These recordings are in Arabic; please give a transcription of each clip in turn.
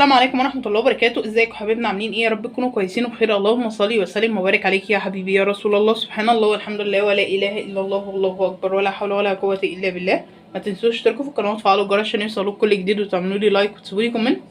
السلام عليكم ورحمه الله وبركاته. ازيكم حبايبنا؟ عاملين ايه؟ يا رب تكونوا كويسين وبخير. اللهم صل وسلم وبارك عليك يا حبيبي يا رسول الله. سبحان الله والحمد لله ولا اله الا الله والله اكبر ولا حول ولا قوه الا بالله. ما تنسوش تشتركوا في القناه وتفعلوا الجرس عشان يوصلوكوا كل جديد وتعملوا لي لايك وتسيبوا لي كومنت.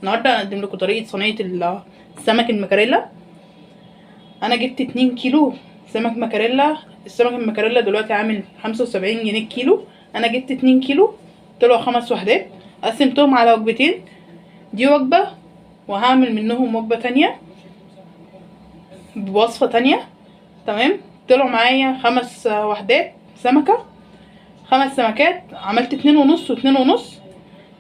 النهارده هقدم لكم طريقه صينيه السمك المكاريلا. انا جبت 2 كيلو سمك مكاريلا. السمك المكاريلا دلوقتي عامل 75 جنيه الكيلو. انا جبت 2 كيلو، طلعوا 5 وحدات، قسمتهم على وجبتين. دي وجبة وهعمل منهم وجبة تانية بوصفة تانية. تمام، طلعوا معايا 5 وحدات سمكة، 5 سمكات. عملت 2.5 و2.5.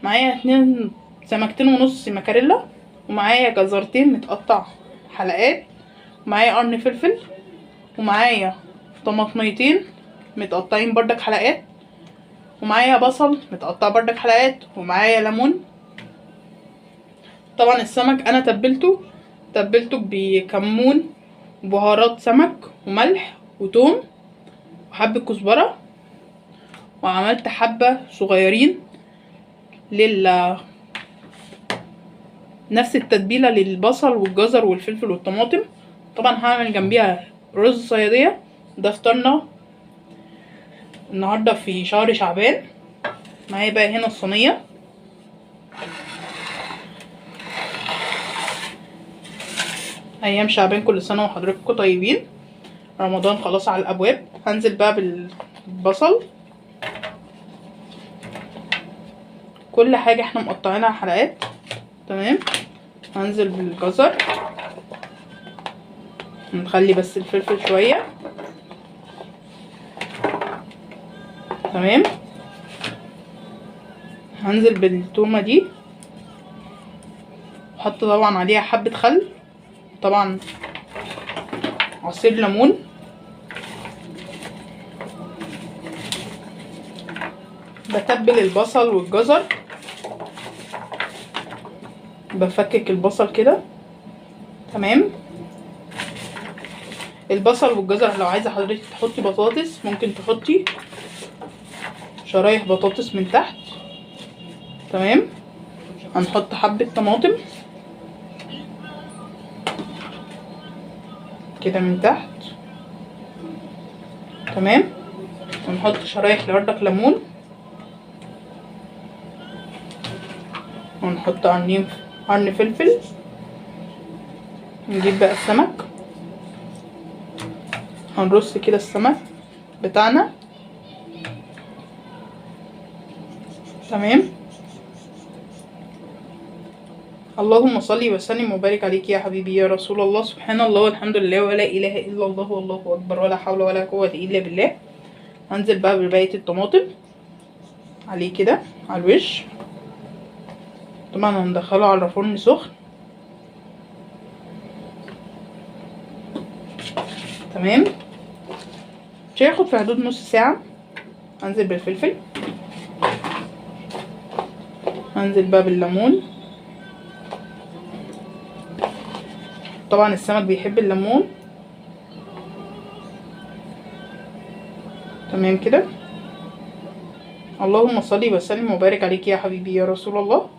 معايا 2 سمكتين ونص مكاريلا، ومعايا جزرتين متقطع حلقات، ومعايا قرن فلفل، ومعايا طماطميتين متقطعين بردك حلقات، ومعايا بصل متقطع بردك حلقات، ومعايا ليمون. طبعا السمك انا تبلته بكمون وبهارات سمك وملح وتوم وحبة كزبرة، وعملت حبة صغيرين نفس التتبيلة للبصل والجزر والفلفل والطماطم. طبعا هعمل جنبيها رز صيادية. ده فطرنا النهاردة في شهر شعبان. معايا بقى هنا الصينية. ايام شعبان كل سنه وحضراتكم طيبين. رمضان خلاص على الابواب. هنزل بقى بالبصل. كل حاجه احنا مقطعينها حلقات. تمام، هنزل بالجزر. نخلي بس الفلفل شويه. تمام، هنزل بالتومه دي، احط طبعا عليها حبه خل، طبعا عصير ليمون، بتبل البصل والجزر، بفكك البصل كده. تمام، البصل والجزر لو عايزه حضرتك تحطي بطاطس ممكن تحطي شرايح بطاطس من تحت. تمام، هنحط حبه طماطم كده من تحت. تمام، ونحط شرايح بردك ليمون، ونحط قرن فلفل. نجيب بقى السمك، هنرص كده السمك بتاعنا. تمام، اللهم صل وسلم وبارك عليك يا حبيبي يا رسول الله. سبحان الله والحمد لله ولا اله الا الله والله اكبر ولا حول ولا قوه الا بالله. هنزل بقى بباقي الطماطم عليه كده على الوش. طبعا هندخله على فرن سخن. تمام، مش هياخد في حدود نص ساعه. هنزل بالفلفل، هنزل بقى بالليمون. طبعا السمك بيحب الليمون. تمام كده، اللهم صل وسلم وبارك عليك يا حبيبي يا رسول الله.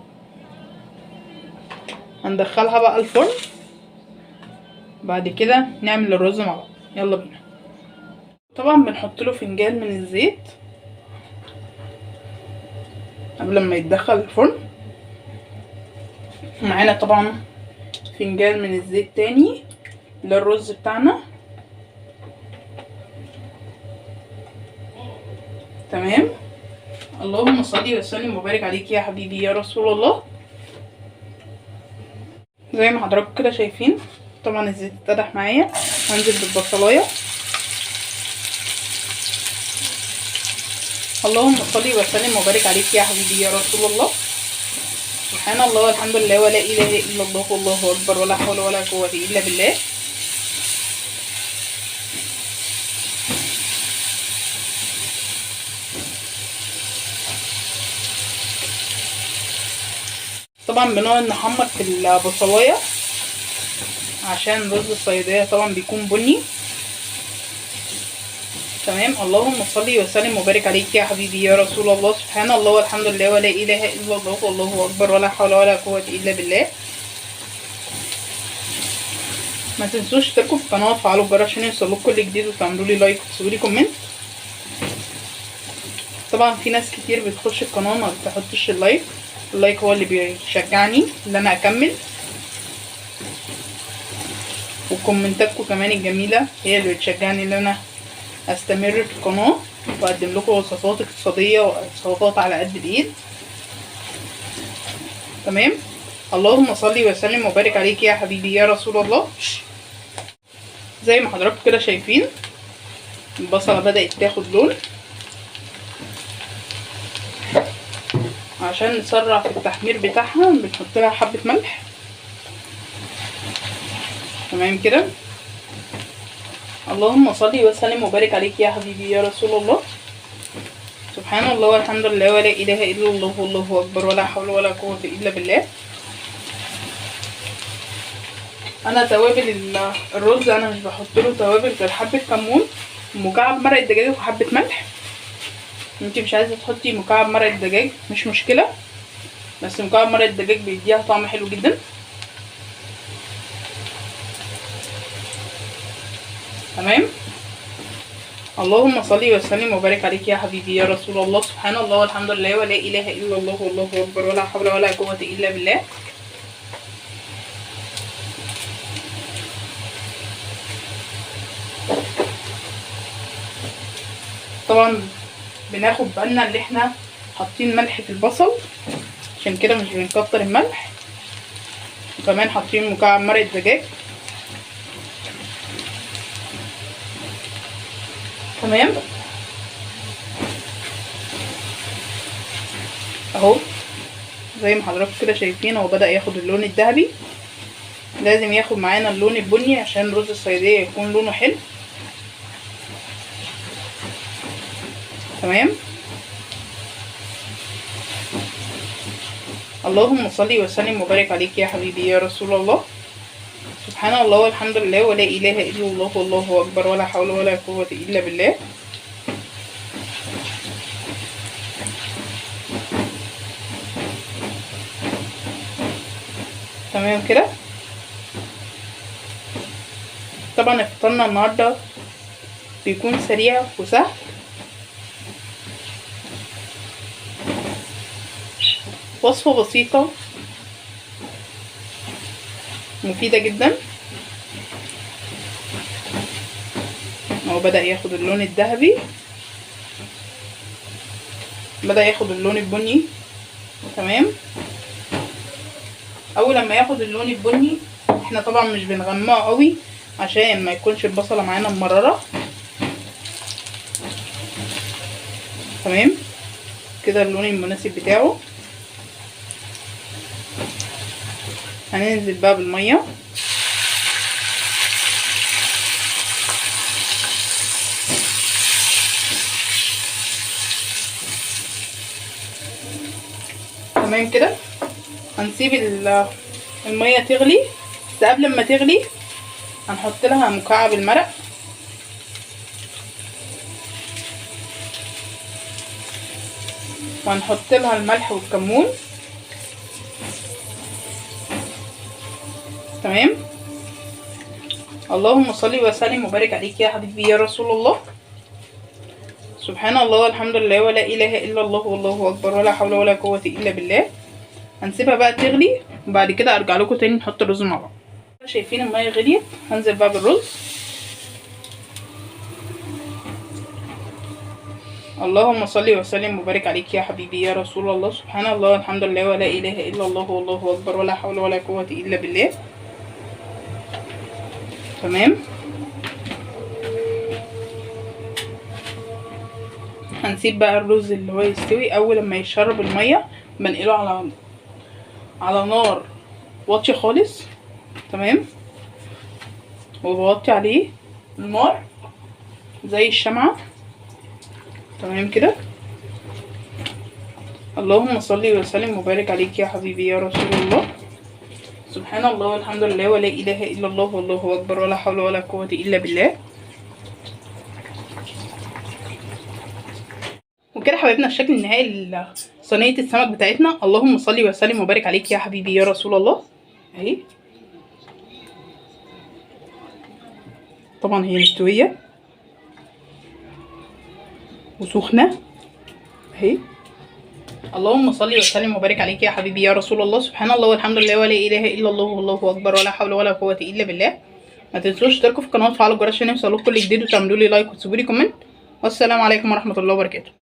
هندخلها بقى الفرن. بعد كده نعمل الرز مع بعض. يلا بينا. طبعا بنحط له فنجان من الزيت قبل ما يتدخل الفرن. معانا طبعا فنجان من الزيت تاني للرز بتاعنا. تمام، اللهم صل وسلم وبارك عليك يا حبيبي يا رسول الله. زي ما حضراتكم كده شايفين طبعا الزيت اتقدح معايا. هنزل بالبصلايه. اللهم صل وسلم وبارك عليك يا حبيبي يا رسول الله. سبحان الله والحمد لله ولا اله الا الله والله اكبر ولا حول ولا قوه الا بالله. طبعا بنقعد نحمر في البصلايه عشان رز الصياديه طبعا بيكون بني. تمام. اللهم صل وسلم وبارك عليك يا حبيبي يا رسول الله. سبحان الله والحمد لله ولا اله الا الله والله اكبر ولا حول ولا قوه الا بالله. ما تنسوش تشتركوا في القناه وتفعلوا الجرس عشان يوصلكوا كل جديد، وتعملوا لي لايك وتسيبوا لي كومنت. طبعا في ناس كتير بتخش القناه ما بتحطش اللايك. اللايك هو اللي بيشجعني ان انا اكمل، وكومنتاتكم كمان الجميله هي اللي بتشجعني ان انا استمر في القناه واقدم لكم وصفات اقتصاديه ووصفات على قد الايد. تمام. اللهم صل وسلم وبارك عليك يا حبيبي يا رسول الله. زي ما حضراتكم كده شايفين البصله بدات تاخد لون. عشان نسرع في التحمير بتاعها بنحط لها حبه ملح. تمام كده. اللهم صل وسلم وبارك عليك يا حبيبي يا رسول الله. سبحان الله والحمد لله ولا اله الا الله والله اكبر ولا حول ولا قوه الا بالله. انا توابل الرز انا مش بحط له توابل غير حبه كمون ومكعب مرقه دجاج وحبه ملح. انتي مش عايزه تحطي مكعب مرقه دجاج مش مشكله، بس مكعب مرقه الدجاج بيديها طعم حلو جدا. تمام. اللهم صل وسلم وبارك عليك يا حبيبي يا رسول الله. سبحان الله والحمد لله ولا اله الا الله والله اكبر ولا حول ولا قوه الا بالله. طبعا بناخد بالنا ان احنا حاطين ملح في البصل، عشان كده مش بنكتر الملح. وكمان حاطين مكعب مرقه دجاج. تمام اهو زي ما حضراتكم كده شايفين هو بدأ ياخد اللون الذهبي. لازم ياخد معانا اللون البني عشان رز الصيادية يكون لونه حلو. تمام. اللهم صل وسلم وبارك عليك يا حبيبي يا رسول الله. سبحان الله والحمد لله ولا اله الا الله والله اكبر ولا حول ولا قوة الا بالله. تمام كده. طبعا افطارنا النهارده بيكون سريع وسهل. وصفة بسيطة مفيدة جدا. هو بدأ ياخد اللون الذهبي، بدأ ياخد اللون البني. تمام. اول لما ياخد اللون البني احنا طبعا مش بنغمقه قوي عشان ما يكونش البصله معانا ممرره. تمام كده اللون المناسب بتاعه. هننزل بقى بالميه. تمام كده. هنسيب الميه تغلي، بس قبل ما تغلي هنحط لها مكعب المرق. وهنحط لها الملح والكمون. تمام. اللهم صل وسلم وبارك عليك يا حبيبي يا رسول الله. سبحان الله والحمد لله ولا اله الا الله والله اكبر ولا حول ولا قوه الا بالله. هنسيبها بقى تغلي وبعد كده ارجع لكم تاني نحط الرز مع بعض. شايفين الميه غليت، هنزل بقى بالرز. اللهم صل وسلم وبارك عليك يا حبيبي يا رسول الله. سبحان الله والحمد لله ولا اله الا الله والله اكبر ولا حول ولا قوه الا بالله. تمام. هنسيب بقى الرز اللي هو يستوي. اول لما يشرب الميه بنقله على نار واطيه خالص. تمام. وبوطي عليه النار زي الشمعة. تمام كده. اللهم صل وسلم وبارك عليك يا حبيبي يا رسول الله. سبحان الله والحمد لله ولا اله الا الله والله اكبر ولا حول ولا قوة الا بالله. وبكده حبايبنا الشكل النهائي لصينيه السمك بتاعتنا. اللهم صل وسلم وبارك عليك يا حبيبي يا رسول الله. اهي طبعا هي مستويه وسخنه اهي. اللهم صل وسلم وبارك عليك يا حبيبي يا رسول الله. سبحان الله والحمد لله ولا اله الا الله والله اكبر ولا حول ولا قوه الا بالله. ما تنسوش تشتركوا في القناه وتفعلوا الجرس عشان يوصلكوا كل جديد، وتعملوا لي لايك وتسيبوا لي كومنت. والسلام عليكم ورحمه الله وبركاته.